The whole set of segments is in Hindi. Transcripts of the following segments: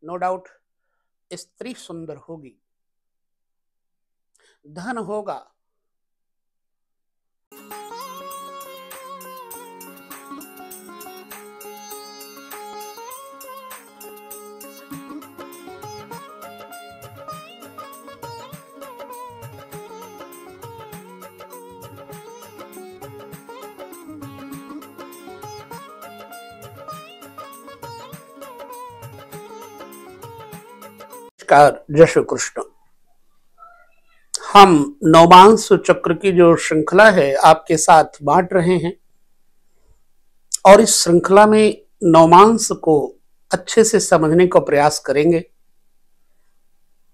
नो डाउट स्त्री सुंदर होगी, धन होगा, नमस्कार, जय श्री कृष्ण। हम नवमांस चक्र की जो श्रृंखला है आपके साथ बांट रहे हैं और इस श्रृंखला में नवमांस को अच्छे से समझने का प्रयास करेंगे।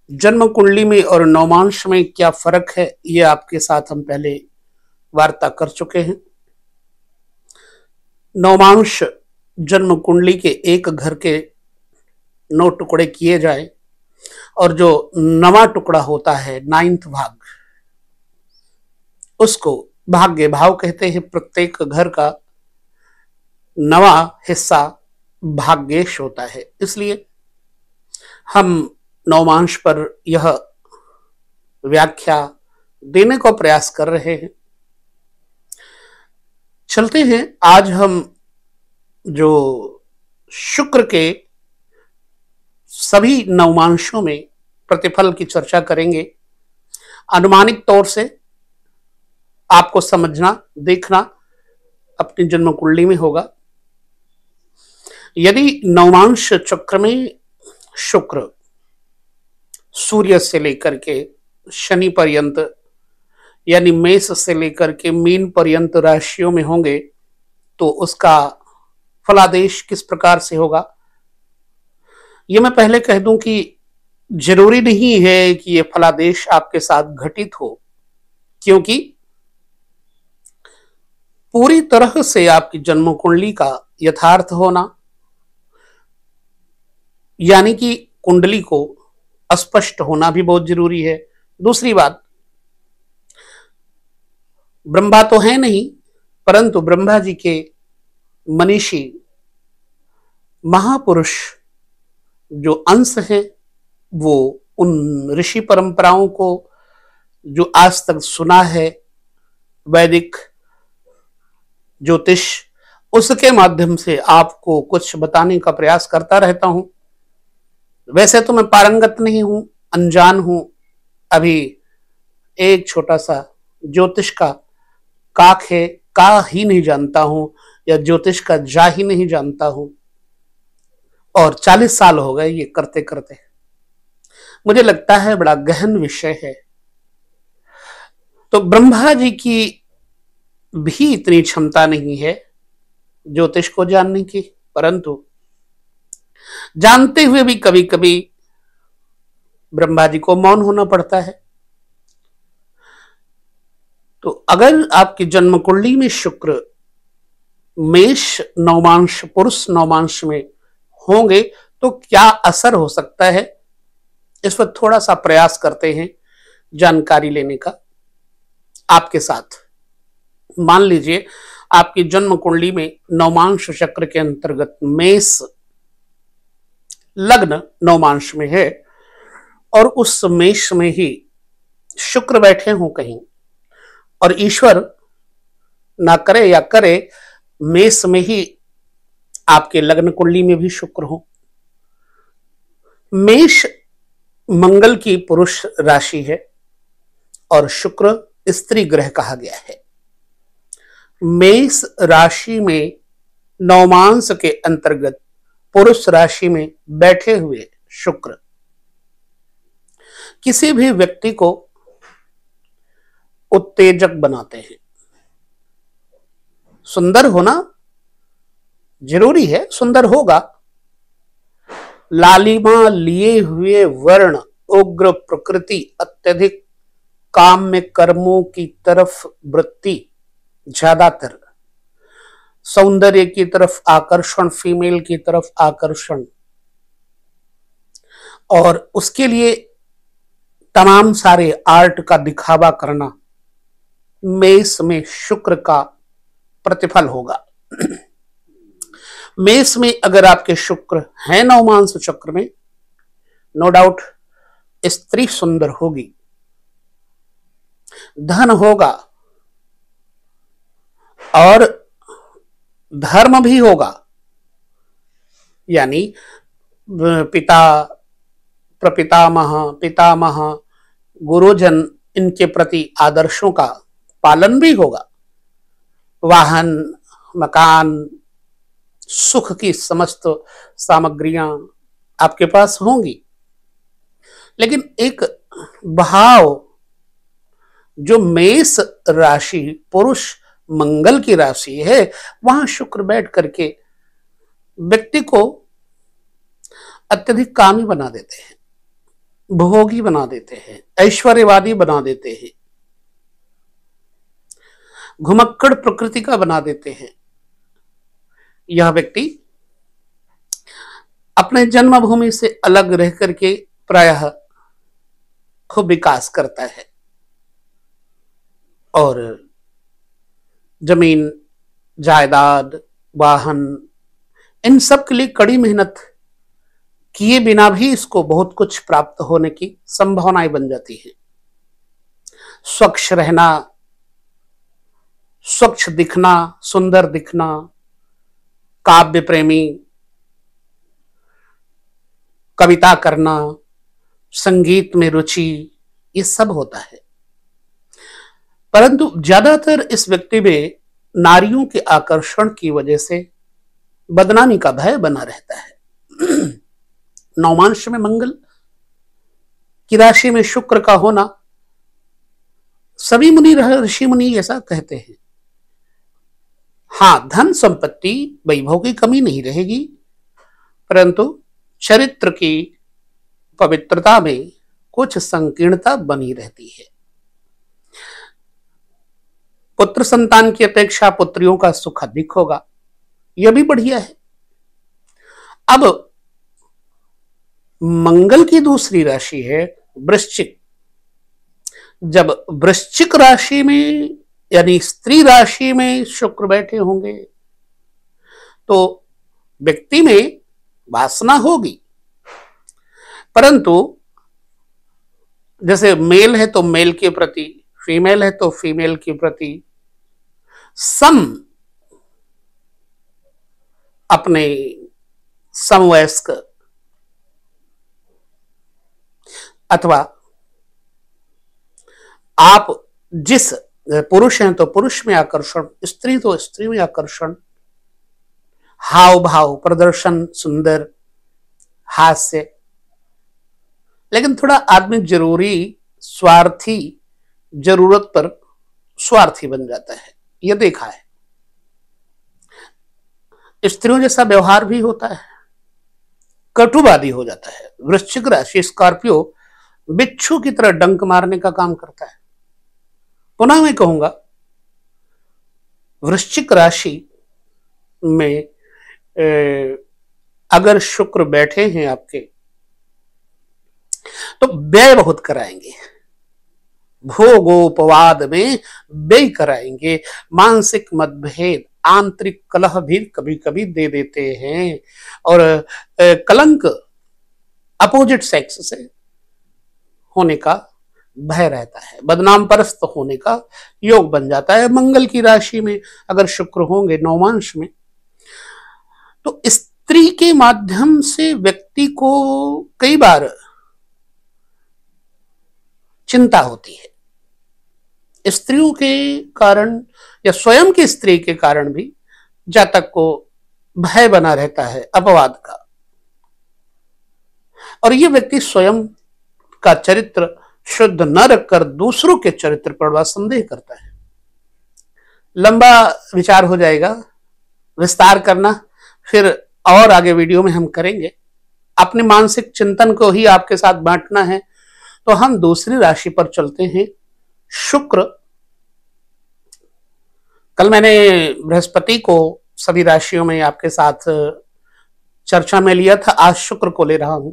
जन्म कुंडली में और नवमांश में क्या फर्क है ये आपके साथ हम पहले वार्ता कर चुके हैं। नवमांश जन्म कुंडली के एक घर के 9 टुकड़े किए जाए और जो 9वां टुकड़ा होता है 9th भाग, उसको भाग्य भाव कहते हैं। प्रत्येक घर का 9वां हिस्सा भाग्येश होता है, इसलिए हम नवमांश पर यह व्याख्या देने का प्रयास कर रहे हैं। चलते हैं, आज हम जो शुक्र के सभी नवमांशों में प्रतिफल की चर्चा करेंगे। अनुमानिक तौर से आपको समझना, देखना अपनी जन्म कुंडली में होगा। यदि नवमांश चक्र में शुक्र सूर्य से लेकर के शनि पर्यंत यानी मेष से लेकर के मीन पर्यंत राशियों में होंगे तो उसका फलादेश किस प्रकार से होगा, ये मैं पहले कह दूं कि जरूरी नहीं है कि ये फलादेश आपके साथ घटित हो, क्योंकि पूरी तरह से आपकी जन्म कुंडली का यथार्थ होना यानी कि कुंडली को स्पष्ट होना भी बहुत जरूरी है। दूसरी बात, ब्रह्मा तो है नहीं, परंतु ब्रह्मा जी के मनीषी महापुरुष जो अंश है वो उन ऋषि परंपराओं को जो आज तक सुना है, वैदिक ज्योतिष, उसके माध्यम से आपको कुछ बताने का प्रयास करता रहता हूं। वैसे तो मैं पारंगत नहीं हूं, अनजान हूं, अभी एक छोटा सा ज्योतिष का काक है, का ही नहीं जानता हूं या ज्योतिष का जा ही नहीं जानता हूं, और 40 साल हो गए ये करते करते। मुझे लगता है बड़ा गहन विषय है। तो ब्रह्मा जी की भी इतनी क्षमता नहीं है ज्योतिष को जानने की, परंतु जानते हुए भी कभी कभी ब्रह्मा जी को मौन होना पड़ता है। तो अगर आपकी जन्म कुंडली में शुक्र मेष नवमांश पुरुष नवमांश में होंगे तो क्या असर हो सकता है, इस पर थोड़ा सा प्रयास करते हैं जानकारी लेने का आपके साथ। मान लीजिए आपकी जन्म कुंडली में नवमांश चक्र के अंतर्गत मेष लग्न नवमांश में है और उस मेष में ही शुक्र बैठे हों कहीं, और ईश्वर ना करे या करे मेष में ही आपके लग्न कुंडली में भी शुक्र हो। मेष मंगल की पुरुष राशि है और शुक्र स्त्री ग्रह कहा गया है। मेष राशि में नवमांश के अंतर्गत पुरुष राशि में बैठे हुए शुक्र किसी भी व्यक्ति को उत्तेजक बनाते हैं। सुंदर होना जरूरी है, सुंदर होगा, लालिमा लिए हुए वर्ण, उग्र प्रकृति, अत्यधिक काम में कर्मों की तरफ वृत्ति, ज्यादातर सौंदर्य की तरफ आकर्षण, फीमेल की तरफ आकर्षण, और उसके लिए तमाम सारे आर्ट का दिखावा करना, मेष में शुक्र का प्रतिफल होगा। मेष में अगर आपके शुक्र हैं नवमांश चक्र में नो डाउट स्त्री सुंदर होगी, धन होगा और धर्म भी होगा, यानी पिता, प्रपितामह, पितामह, गुरुजन, इनके प्रति आदर्शों का पालन भी होगा। वाहन, मकान, सुख की समस्त सामग्रियां आपके पास होंगी। लेकिन एक भाव जो मेष राशि, पुरुष मंगल की राशि है, वहां शुक्र बैठ करके व्यक्ति को अत्यधिक कामी बना देते हैं, भोगी बना देते हैं, ऐश्वर्यवादी बना देते हैं, घुमक्कड़ प्रकृति का बना देते हैं। यह व्यक्ति अपने जन्मभूमि से अलग रह करके प्रायः खूब विकास करता है और जमीन, जायदाद, वाहन, इन सब के लिए कड़ी मेहनत किए बिना भी इसको बहुत कुछ प्राप्त होने की संभावनाएं बन जाती है। स्वच्छ रहना, स्वच्छ दिखना, सुंदर दिखना, काव्य प्रेमी, कविता करना, संगीत में रुचि, ये सब होता है। परंतु ज्यादातर इस व्यक्ति में नारियों के आकर्षण की वजह से बदनामी का भय बना रहता है। नौमांश में मंगल की राशि में शुक्र का होना, सभी मुनि, ऋषि मुनि ऐसा कहते हैं। हाँ, धन संपत्ति, वैभव की कमी नहीं रहेगी, परंतु चरित्र की पवित्रता में कुछ संकीर्णता बनी रहती है। पुत्र संतान की अपेक्षा पुत्रियों का सुख अधिक होगा, यह भी बढ़िया है। अब मंगल की दूसरी राशि है वृश्चिक। जब वृश्चिक राशि में यानी स्त्री राशि में शुक्र बैठे होंगे तो व्यक्ति में वासना होगी, परंतु जैसे मेल है तो मेल के प्रति, फीमेल है तो फीमेल के प्रति सम, अपने समवयस्क अथवा आप जिस पुरुष हैं तो पुरुष में आकर्षण, स्त्री तो स्त्री में आकर्षण, हाव भाव, प्रदर्शन सुंदर, हास्य। लेकिन थोड़ा आदमी जरूरी स्वार्थी, जरूरत पर स्वार्थी बन जाता है, यह देखा है। स्त्रियों जैसा व्यवहार भी होता है, कटुवादी हो जाता है। वृश्चिक राशि स्कॉर्पियो बिच्छू की तरह डंक मारने का काम करता है। पुनः मैं कहूंगा, वृश्चिक राशि में अगर शुक्र बैठे हैं आपके तो व्यय बहुत कराएंगे, भोगोपवाद में व्यय कराएंगे, मानसिक मतभेद, आंतरिक कलह भी कभी कभी दे देते हैं और कलंक अपोजिट सेक्स से होने का भय रहता है, बदनाम परस्त होने का योग बन जाता है। मंगल की राशि में अगर शुक्र होंगे नौमांश में तो स्त्री के माध्यम से व्यक्ति को कई बार चिंता होती है। स्त्रियों के कारण या स्वयं की स्त्री के कारण भी जातक को भय बना रहता है अपवाद का, और ये व्यक्ति स्वयं का चरित्र शुद्ध न रखकर दूसरों के चरित्र पर बड़ा संदेह करता है। लंबा विचार हो जाएगा, विस्तार करना फिर और आगे वीडियो में हम करेंगे। अपने मानसिक चिंतन को ही आपके साथ बांटना है तो हम दूसरी राशि पर चलते हैं, शुक्र। कल मैंने बृहस्पति को सभी राशियों में आपके साथ चर्चा में लिया था, आज शुक्र को ले रहा हूं।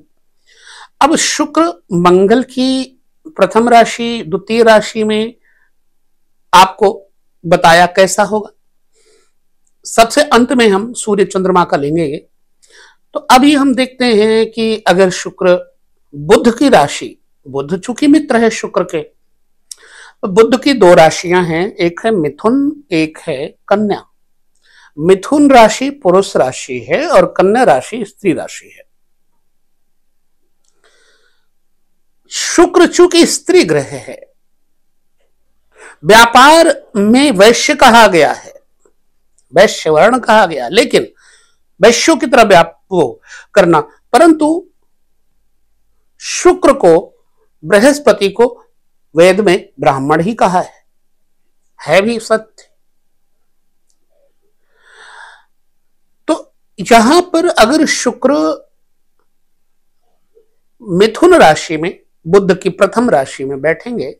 अब शुक्र मंगल की प्रथम राशि, द्वितीय राशि में आपको बताया कैसा होगा। सबसे अंत में हम सूर्य चंद्रमा का लेंगे। तो अभी हम देखते हैं कि अगर शुक्र बुध की राशि, बुध चूंकि मित्र है शुक्र के, बुध की दो राशियां हैं, एक है मिथुन, एक है कन्या। मिथुन राशि पुरुष राशि है और कन्या राशि स्त्री राशि है। शुक्र चूंकि स्त्री ग्रह है, व्यापार में वैश्य कहा गया है, वैश्य वर्ण कहा गया, लेकिन वैश्यों की तरह वो करना, परंतु शुक्र को, बृहस्पति को वेद में ब्राह्मण ही कहा है भी सत्य। तो यहां पर अगर शुक्र मिथुन राशि में, बुध की प्रथम राशि में बैठेंगे,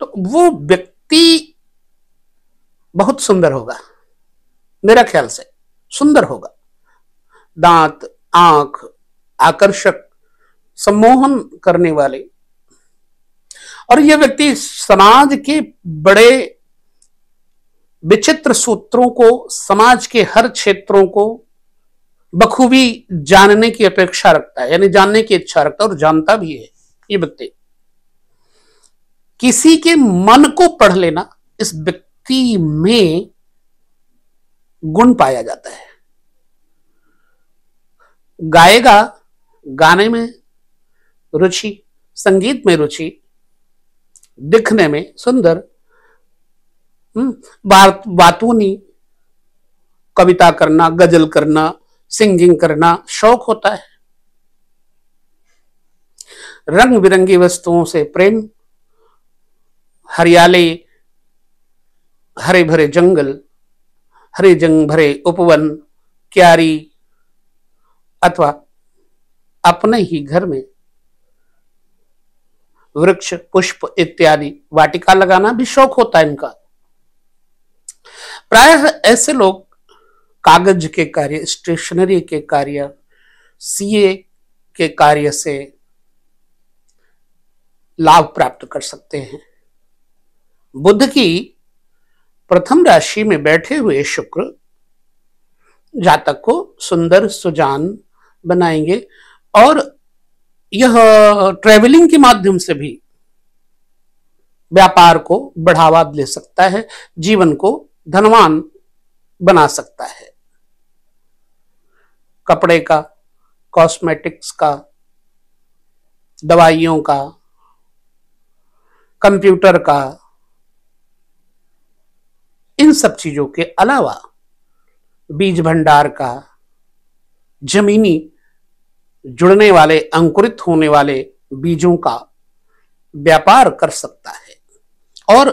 तो वो व्यक्ति बहुत सुंदर होगा, मेरा ख्याल से सुंदर होगा। दांत, आंख, आकर्षक, सम्मोहन करने वाले, और यह व्यक्ति समाज के बड़े विचित्र सूत्रों को, समाज के हर क्षेत्रों को बखूबी जानने की अपेक्षा रखता है, यानी जानने की इच्छा रखता है और जानता भी है। ये व्यक्ति किसी के मन को पढ़ लेना, इस व्यक्ति में गुण पाया जाता है। गाएगा, गाने में रुचि, संगीत में रुचि, दिखने में सुंदर, बातूनी, कविता करना, गजल करना, सिंगिंग करना शौक होता है। रंग बिरंगी वस्तुओं से प्रेम, हरियाली, हरे भरे जंगल, हरे जंग भरे उपवन, क्यारी, अथवा अपने ही घर में वृक्ष, पुष्प इत्यादि वाटिका लगाना भी शौक होता है इनका। प्रायः ऐसे लोग कागज के कार्य, स्टेशनरी के कार्य, सीए के कार्य से लाभ प्राप्त कर सकते हैं। बुध की प्रथम राशि में बैठे हुए शुक्र जातक को सुंदर, सुजान बनाएंगे और यह ट्रेवलिंग के माध्यम से भी व्यापार को बढ़ावा दे सकता है, जीवन को धनवान बना सकता है। कपड़े का, कॉस्मेटिक्स का, दवाइयों का, कंप्यूटर का, इन सब चीजों के अलावा बीज भंडार का, जमीनी जुड़ने वाले, अंकुरित होने वाले बीजों का व्यापार कर सकता है। और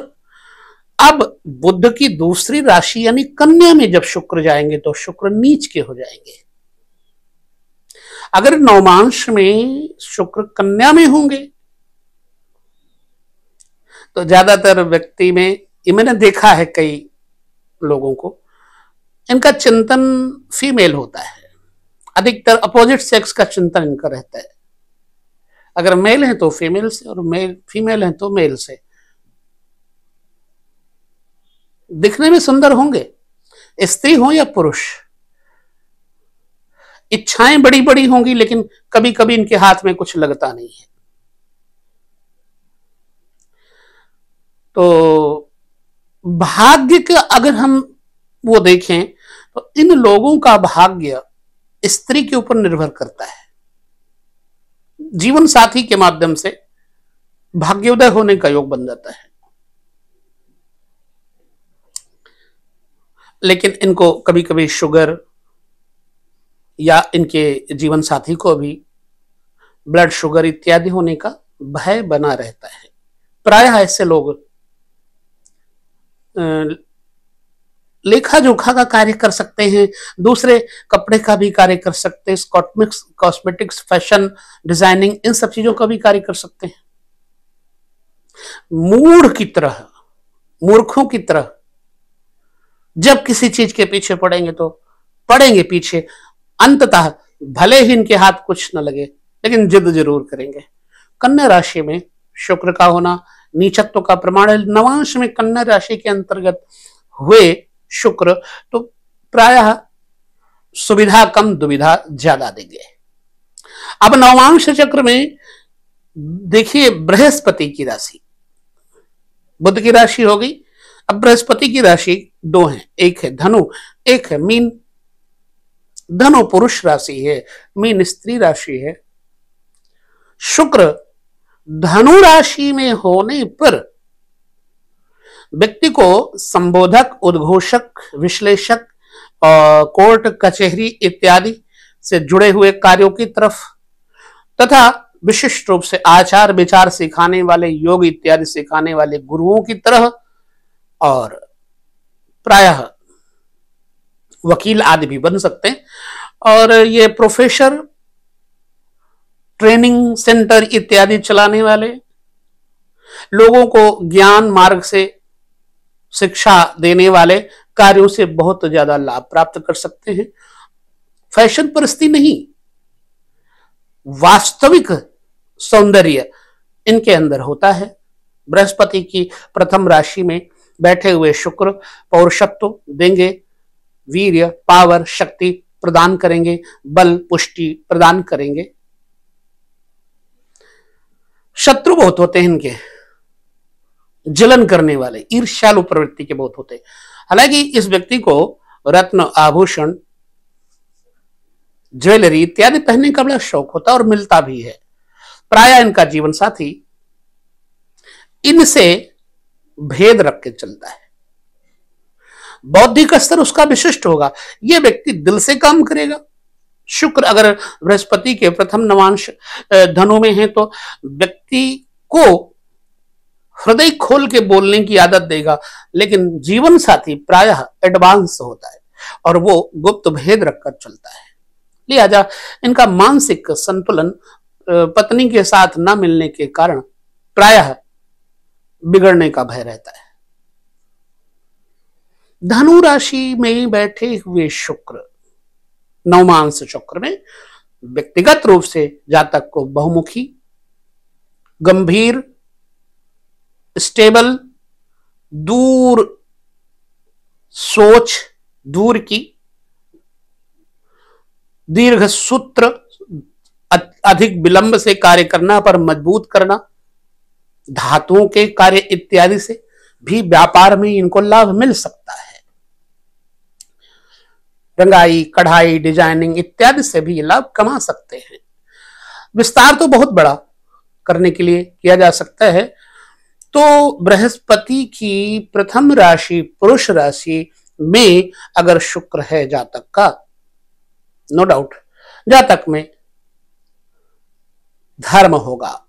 अब बुध की दूसरी राशि यानी कन्या में जब शुक्र जाएंगे तो शुक्र नीच के हो जाएंगे। अगर नवमांश में शुक्र कन्या में होंगे तो ज्यादातर व्यक्ति में, ये मैंने देखा है कई लोगों को, इनका चिंतन फीमेल होता है, अधिकतर अपोजिट सेक्स का चिंतन इनका रहता है। अगर मेल है तो फीमेल से, और फीमेल है तो मेल से। दिखने में सुंदर होंगे, स्त्री हो या पुरुष, इच्छाएं बड़ी बड़ी होंगी, लेकिन कभी कभी इनके हाथ में कुछ लगता नहीं है। तो भाग्य का अगर हम वो देखें तो इन लोगों का भाग्य स्त्री के ऊपर निर्भर करता है। जीवन साथी के माध्यम से भाग्योदय होने का योग बन जाता है, लेकिन इनको कभी कभी शुगर या इनके जीवन साथी को भी ब्लड शुगर इत्यादि होने का भय बना रहता है। प्रायः ऐसे लोग लेखा जोखा का कार्य कर सकते हैं, दूसरे कपड़े का भी कार्य कर सकते हैं, कॉस्मेटिक्स, फैशन, डिजाइनिंग, इन सब चीजों का भी कार्य कर सकते हैं। मूढ़ की तरह, मूर्खों की तरह जब किसी चीज के पीछे पड़ेंगे तो पड़ेंगे पीछे, अंततः भले ही इनके हाथ कुछ न लगे लेकिन जिद जरूर करेंगे। कन्या राशि में शुक्र का होना नीचत्व का प्रमाण है। नवांश में कन्या राशि के अंतर्गत हुए शुक्र तो प्रायः सुविधा कम दुविधा ज्यादा देंगे। अब नवांश चक्र में देखिए बृहस्पति की राशि, बुध की राशि हो गई। अब बृहस्पति की राशि दो है, एक है धनु, एक है मीन। धनु पुरुष राशि है, मीन स्त्री राशि है। शुक्र धनु राशि में होने पर व्यक्ति को संबोधक, उद्घोषक, विश्लेषक और कोर्ट कचहरी इत्यादि से जुड़े हुए कार्यों की तरफ तथा विशिष्ट रूप से आचार विचार सिखाने वाले, योग इत्यादि सिखाने वाले गुरुओं की तरह और प्रायः वकील आदि भी बन सकते हैं। और ये प्रोफेसर, ट्रेनिंग सेंटर इत्यादि चलाने वाले, लोगों को ज्ञान मार्ग से शिक्षा देने वाले कार्यों से बहुत ज्यादा लाभ प्राप्त कर सकते हैं। फैशन परस्ती नहीं, वास्तविक सौंदर्य इनके अंदर होता है। बृहस्पति की प्रथम राशि में बैठे हुए शुक्र पौरुषत्व देंगे, वीर्य, पावर, शक्ति प्रदान करेंगे, बल, पुष्टि प्रदान करेंगे। शत्रु बहुत होते हैं इनके, जलन करने वाले, ईर्ष्यालु प्रवृत्ति के बहुत होते हैं। हालांकि इस व्यक्ति को रत्न, आभूषण, ज्वेलरी इत्यादि पहनने का बड़ा शौक होता है और मिलता भी है। प्रायः इनका जीवन साथी इनसे भेद रख के चलता है। बौद्धिक स्तर उसका विशिष्ट होगा। यह व्यक्ति दिल से काम करेगा। शुक्र अगर बृहस्पति के प्रथम नवांश धनु में है तो व्यक्ति को हृदय खोल के बोलने की आदत देगा, लेकिन जीवन साथी प्रायः एडवांस होता है और वो गुप्त भेद रखकर चलता है। लिहाजा इनका मानसिक संतुलन पत्नी के साथ न मिलने के कारण प्रायः बिगड़ने का भय रहता है। धनु राशि में बैठे हुए शुक्र नवमांश चक्र में व्यक्तिगत रूप से जातक को बहुमुखी, गंभीर, स्टेबल, दूर सोच, दूर की, दीर्घ सूत्र, अधिक विलंब से कार्य करना पर मजबूत करना, धातुओं के कार्य इत्यादि से भी व्यापार में इनको लाभ मिल सकता है। रंगाई, कढ़ाई, डिजाइनिंग इत्यादि से भी ये लाभ कमा सकते हैं। विस्तार तो बहुत बड़ा करने के लिए किया जा सकता है। तो बृहस्पति की प्रथम राशि पुरुष राशि में अगर शुक्र है जातक का, नो डाउट जातक में धर्म होगा,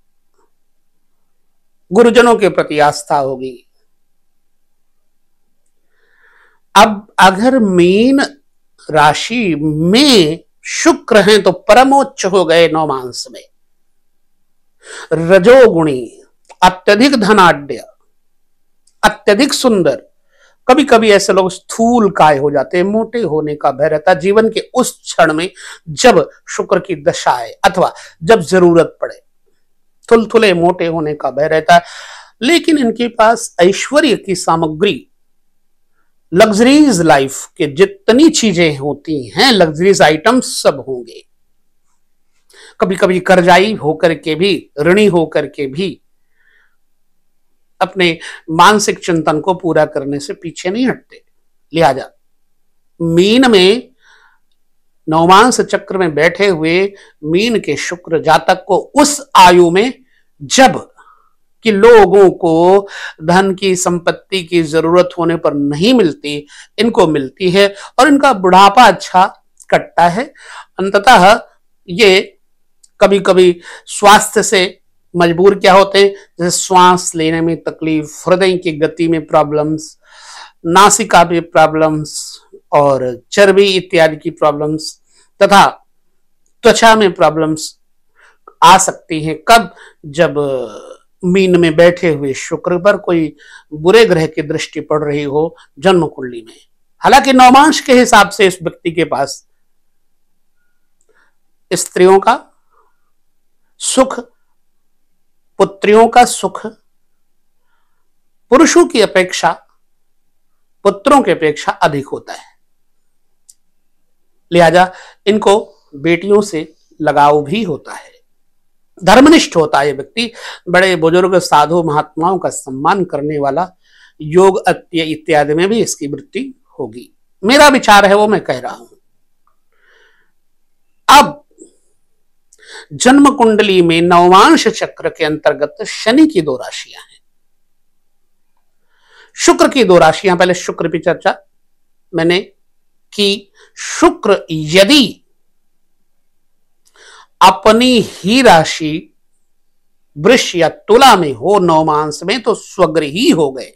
गुरुजनों के प्रति आस्था होगी। अब अगर मीन राशि में शुक्र हैं तो परमोच्च हो गए नवमांश में, रजोगुणी, अत्यधिक धनाढ्य, अत्यधिक सुंदर। कभी कभी ऐसे लोग स्थूल काय हो जाते हैं, मोटे होने का भय रहता है जीवन के उस क्षण में जब शुक्र की दशा है अथवा जब जरूरत पड़े, थुलथुले मोटे होने का भय रहता है। लेकिन इनके पास ऐश्वर्य की सामग्री, लग्जरीज लाइफ के जितनी चीजें होती हैं, लग्जरीज आइटम्स सब होंगे। कभी कभी कर्जाई होकर के भी, ऋणी होकर के भी अपने मानसिक चिंतन को पूरा करने से पीछे नहीं हटते। लिहाजा मीन में नवमांश चक्र में बैठे हुए मीन के शुक्र जातक को उस आयु में जब कि लोगों को धन की, संपत्ति की जरूरत होने पर नहीं मिलती, इनको मिलती है और इनका बुढ़ापा अच्छा कटता है। अंततः ये कभी कभी स्वास्थ्य से मजबूर क्या होते हैं, जैसे श्वास लेने में तकलीफ, हृदय की गति में प्रॉब्लम्स, नासिका में प्रॉब्लम्स और चर्बी इत्यादि की प्रॉब्लम्स तथा त्वचा में प्रॉब्लम्स आ सकती हैं। कब? जब मीन में बैठे हुए शुक्र पर कोई बुरे ग्रह की दृष्टि पड़ रही हो जन्म कुंडली में। हालांकि नवमांश के हिसाब से इस व्यक्ति के पास स्त्रियों का सुख, पुत्रियों का सुख, पुरुषों की अपेक्षा पुत्रों की अपेक्षा अधिक होता है। लिहाजा इनको बेटियों से लगाव भी होता है, धर्मनिष्ठ होता है व्यक्ति, बड़े बुजुर्ग साधु महात्माओं का सम्मान करने वाला, योग इत्यादि में भी इसकी वृत्ति होगी। मेरा विचार है वो मैं कह रहा हूं। अब जन्म कुंडली में नवांश चक्र के अंतर्गत शनि की 2 राशियां हैं, शुक्र की 2 राशियां। पहले शुक्र की चर्चा मैंने कि शुक्र यदि अपनी ही राशि वृष या तुला में हो नवमांश में तो स्वगृही हो गए,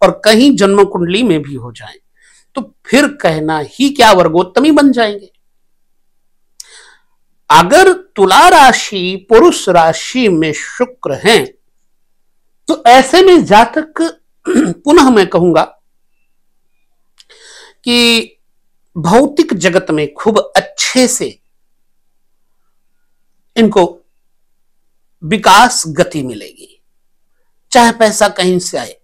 और कहीं जन्म कुंडली में भी हो जाए तो फिर कहना ही क्या, वर्गोत्तमी बन जाएंगे। अगर तुला राशि पुरुष राशि में शुक्र हैं तो ऐसे में जातक पुनः मैं कहूंगा कि भौतिक जगत में खूब अच्छे से इनको विकास गति मिलेगी, चाहे पैसा कहीं से आए,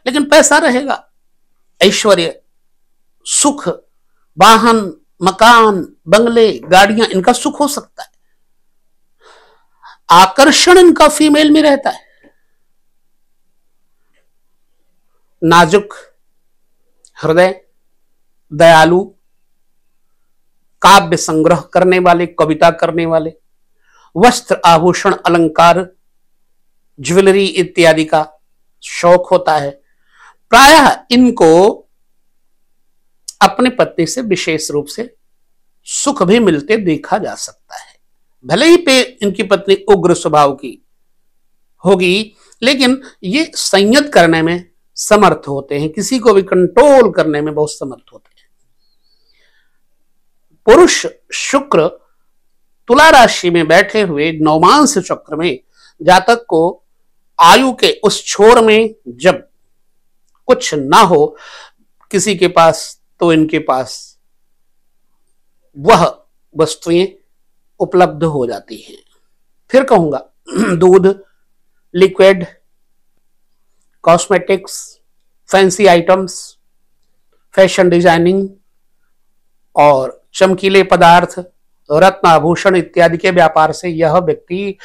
लेकिन पैसा रहेगा, ऐश्वर्य, सुख, वाहन, मकान, बंगले, गाड़ियां, इनका सुख हो सकता है। आकर्षण इनका फीमेल में रहता है, नाजुक हृदय, दयालु, काव्य संग्रह करने वाले, कविता करने वाले, वस्त्र आभूषण अलंकार ज्वेलरी इत्यादि का शौक होता है। प्रायः इनको अपनी पत्नी से विशेष रूप से सुख भी मिलते देखा जा सकता है। भले ही पे इनकी पत्नी उग्र स्वभाव की होगी, लेकिन ये संयत करने में समर्थ होते हैं, किसी को भी कंट्रोल करने में बहुत समर्थ होते हैं। पुरुष शुक्र तुला राशि में बैठे हुए नवमांश चक्र में जातक को आयु के उस छोर में जब कुछ ना हो किसी के पास, तो इनके पास वह वस्तुएं उपलब्ध हो जाती हैं। फिर कहूंगा दूध, liquid, cosmetics, fancy items, fashion designing और चमकीले पदार्थ, रत्न आभूषण इत्यादि के व्यापार से यह व्यक्ति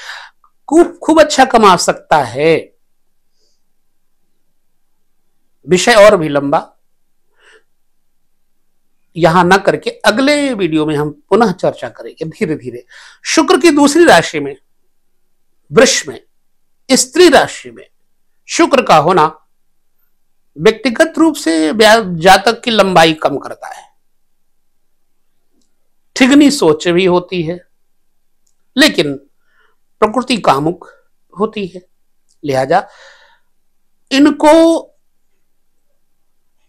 खूब अच्छा कमा सकता है। विषय और भी लंबा यहां न करके अगले वीडियो में हम पुनः चर्चा करेंगे धीरे धीरे। शुक्र की दूसरी राशि में वृष में, स्त्री राशि में शुक्र का होना व्यक्तिगत रूप से जातक की लंबाई कम करता है, ठिगनी सोच भी होती है, लेकिन प्रकृति कामुक होती है, लिहाजा इनको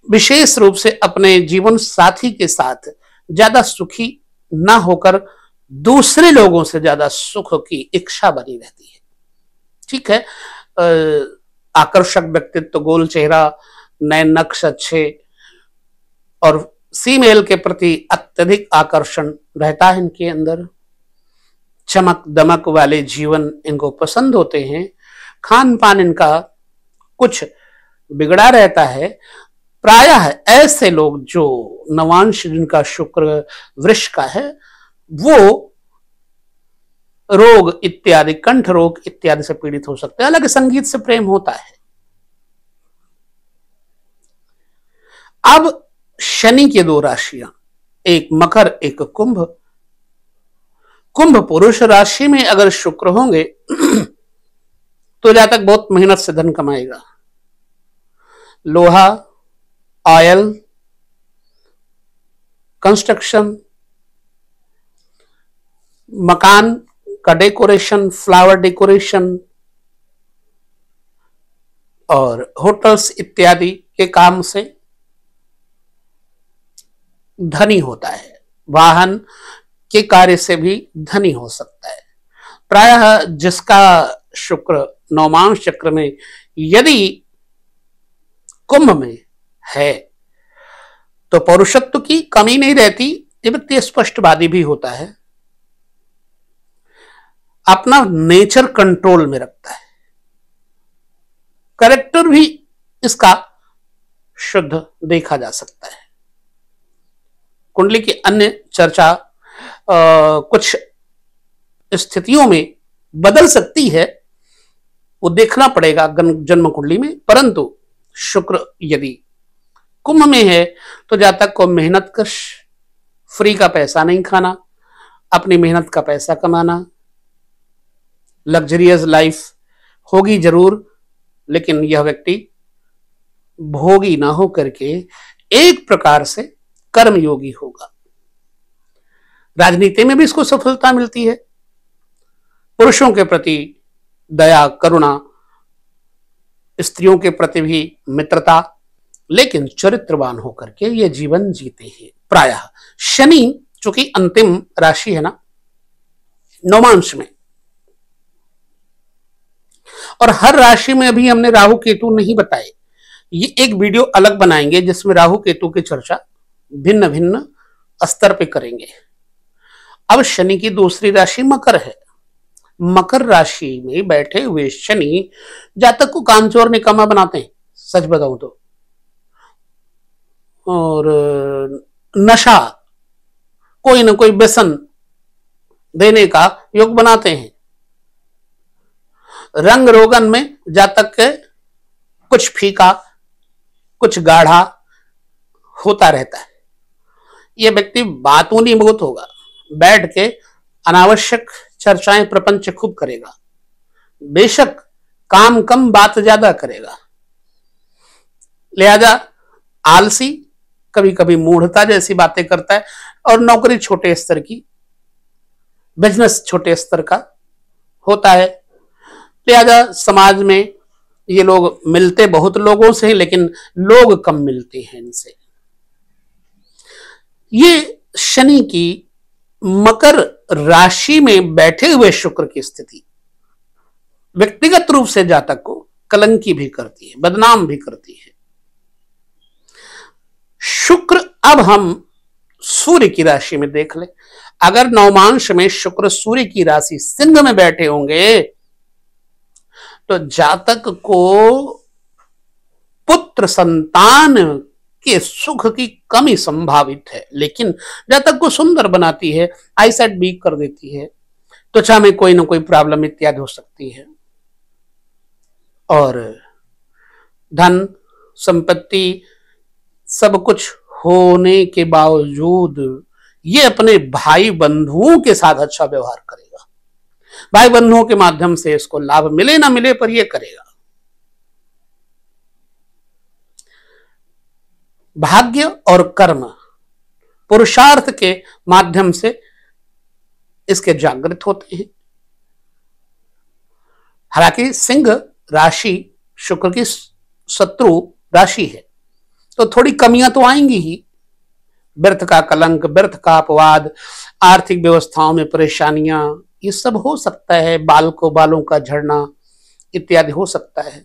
विशेष रूप से अपने जीवन साथी के साथ ज्यादा सुखी ना होकर दूसरे लोगों से ज्यादा सुख की इच्छा बनी रहती है। ठीक है, आकर्षक व्यक्तित्व, गोल चेहरा, नए नक्श अच्छे और फीमेल के प्रति अत्यधिक आकर्षण रहता है इनके अंदर। चमक दमक वाले जीवन इनको पसंद होते हैं। खान पान इनका कुछ बिगड़ा रहता है। प्रायः ऐसे लोग जो नवांश जिनका शुक्र वृष का है वो रोग इत्यादि, कंठ रोग इत्यादि से पीड़ित हो सकते हैं। हालांकि संगीत से प्रेम होता है। अब शनि की 2 राशियां, एक मकर एक कुंभ। कुंभ पुरुष राशि में अगर शुक्र होंगे तो जातक बहुत मेहनत से धन कमाएगा। लोहा, ऑयल, कंस्ट्रक्शन, मकान का डेकोरेशन, फ्लावर डेकोरेशन और होटल्स इत्यादि के काम से धनी होता है। वाहन के कार्य से भी धनी हो सकता है। प्रायः जिसका शुक्र नवमांश चक्र में यदि कुंभ में है तो पौरुषत्व की कमी नहीं रहती। ये व्यक्ति स्पष्टवादी भी होता है, अपना नेचर कंट्रोल में रखता है, कैरेक्टर भी इसका शुद्ध देखा जा सकता है। कुंडली की अन्य चर्चा कुछ स्थितियों में बदल सकती है, वो देखना पड़ेगा जन्म कुंडली में। परंतु शुक्र यदि कुंभ में है तो जातक को मेहनत कश, फ्री का पैसा नहीं खाना, अपनी मेहनत का पैसा कमाना, लग्जरियस लाइफ होगी जरूर, लेकिन यह व्यक्ति भोगी ना हो करके एक प्रकार से कर्मयोगी होगा। राजनीति में भी इसको सफलता मिलती है, पुरुषों के प्रति दया, करुणा, स्त्रियों के प्रति भी मित्रता, लेकिन चरित्रवान होकर के ये जीवन जीते हैं प्रायः। शनि चूंकि अंतिम राशि है ना नौमांश में, और हर राशि में अभी हमने राहु केतु नहीं बताए, ये एक वीडियो अलग बनाएंगे जिसमें राहु केतु की चर्चा भिन्न भिन्न स्तर पे करेंगे। अब शनि की दूसरी राशि मकर है। मकर राशि में बैठे हुए शनि जातक को कामचोर निकम्मा बनाते हैं, सच बताऊं तो, और नशा, कोई ना कोई व्यसन देने का योग बनाते हैं। रंग रोगन में जातक के कुछ फीका कुछ गाढ़ा होता रहता है। यह व्यक्ति बातूनी बहुत होगा, बैठ के अनावश्यक चर्चाएं प्रपंच खूब करेगा, बेशक काम कम बात ज्यादा करेगा, लिहाजा आलसी, कभी कभी मूढ़ता जैसी बातें करता है, और नौकरी छोटे स्तर की, बिजनेस छोटे स्तर का होता है। लिहाजा समाज में ये लोग मिलते बहुत लोगों से, लेकिन लोग कम मिलते हैं इनसे। ये शनि की मकर राशि में बैठे हुए शुक्र की स्थिति व्यक्तिगत रूप से जातक को कलंकी भी करती है, बदनाम भी करती है। शुक्र, अब हम सूर्य की राशि में देख ले। अगर नवमांश में शुक्र सूर्य की राशि सिंह में बैठे होंगे तो जातक को पुत्र संतान के सुख की कमी संभावित है, लेकिन जातक को सुंदर बनाती है, आईसाइट वीक कर देती है, त्वचा में कोई ना कोई प्रॉब्लम इत्यादि हो सकती है, और धन संपत्ति सब कुछ होने के बावजूद ये अपने भाई बंधुओं के साथ अच्छा व्यवहार करेगा। भाई बंधुओं के माध्यम से इसको लाभ मिले ना मिले पर यह करेगा। भाग्य और कर्म पुरुषार्थ के माध्यम से इसके जागृत होते हैं। हालांकि सिंह राशि शुक्र की शत्रु राशि है, तो थोड़ी कमियां तो आएंगी ही। व्यर्थ का कलंक, व्यर्थ का अपवाद, आर्थिक व्यवस्थाओं में परेशानियां, ये सब हो सकता है। बाल को बालों का झड़ना इत्यादि हो सकता है।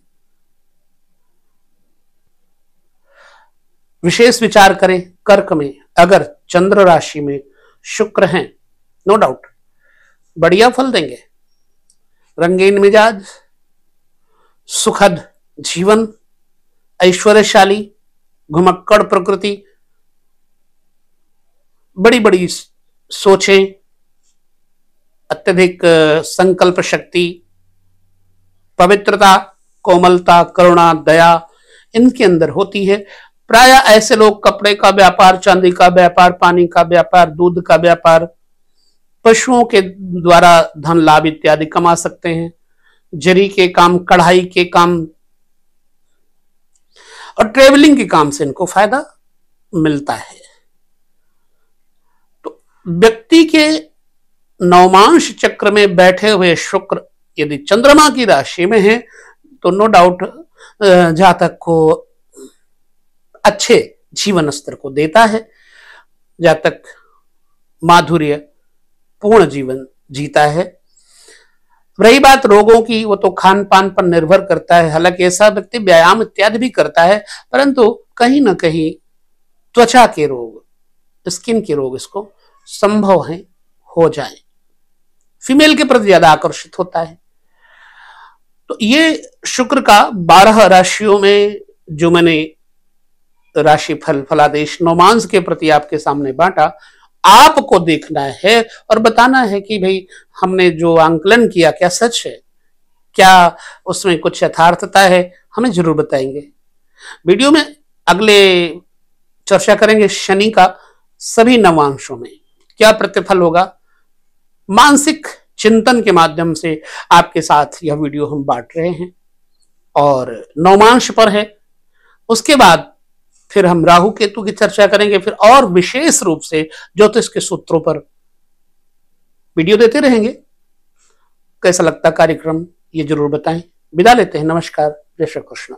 विशेष विचार करें कर्क में, अगर चंद्र राशि में शुक्र हैं, नो डाउट बढ़िया फल देंगे। रंगीन मिजाज, सुखद जीवन, ऐश्वर्यशाली, घुमक्कड़ प्रकृति, बड़ी बड़ी सोचें, अत्यधिक संकल्प शक्ति, पवित्रता, कोमलता, करुणा, दया इनके अंदर होती है। प्राय ऐसे लोग कपड़े का व्यापार, चांदी का व्यापार, पानी का व्यापार, दूध का व्यापार, पशुओं के द्वारा धन लाभ इत्यादि कमा सकते हैं। जरी के काम, कढ़ाई के काम और ट्रेवलिंग के काम से इनको फायदा मिलता है। तो व्यक्ति के नवमांश चक्र में बैठे हुए शुक्र यदि चंद्रमा की राशि में है तो नो डाउट जातक को अच्छे जीवन स्तर को देता है। जातक माधुर्य पूर्ण जीवन जीता है। रही बात रोगों की, वो तो खान पान पर निर्भर करता है। हालांकि ऐसा व्यक्ति व्यायाम इत्यादि भी करता है, परंतु कहीं ना कहीं त्वचा के रोग, स्किन के रोग इसको संभव है हो जाए। फीमेल के प्रति ज्यादा आकर्षित होता है। तो ये शुक्र का 12 राशियों में जो मैंने राशि फल फलादेश नवमांश के प्रति आपके सामने बांटा, आपको देखना है और बताना है कि भाई हमने जो आंकलन किया क्या सच है, क्या उसमें कुछ यथार्थता है, हमें जरूर बताएंगे। वीडियो में अगले चर्चा करेंगे शनि का सभी नवांशों में क्या प्रतिफल होगा। मानसिक चिंतन के माध्यम से आपके साथ यह वीडियो हम बांट रहे हैं और नवमांश पर है। उसके बाद फिर हम राहु केतु की चर्चा करेंगे, फिर और विशेष रूप से ज्योतिष के सूत्रों पर वीडियो देते रहेंगे। कैसा लगता कार्यक्रम ये जरूर बताएं। विदा लेते हैं, नमस्कार, जय श्री कृष्ण।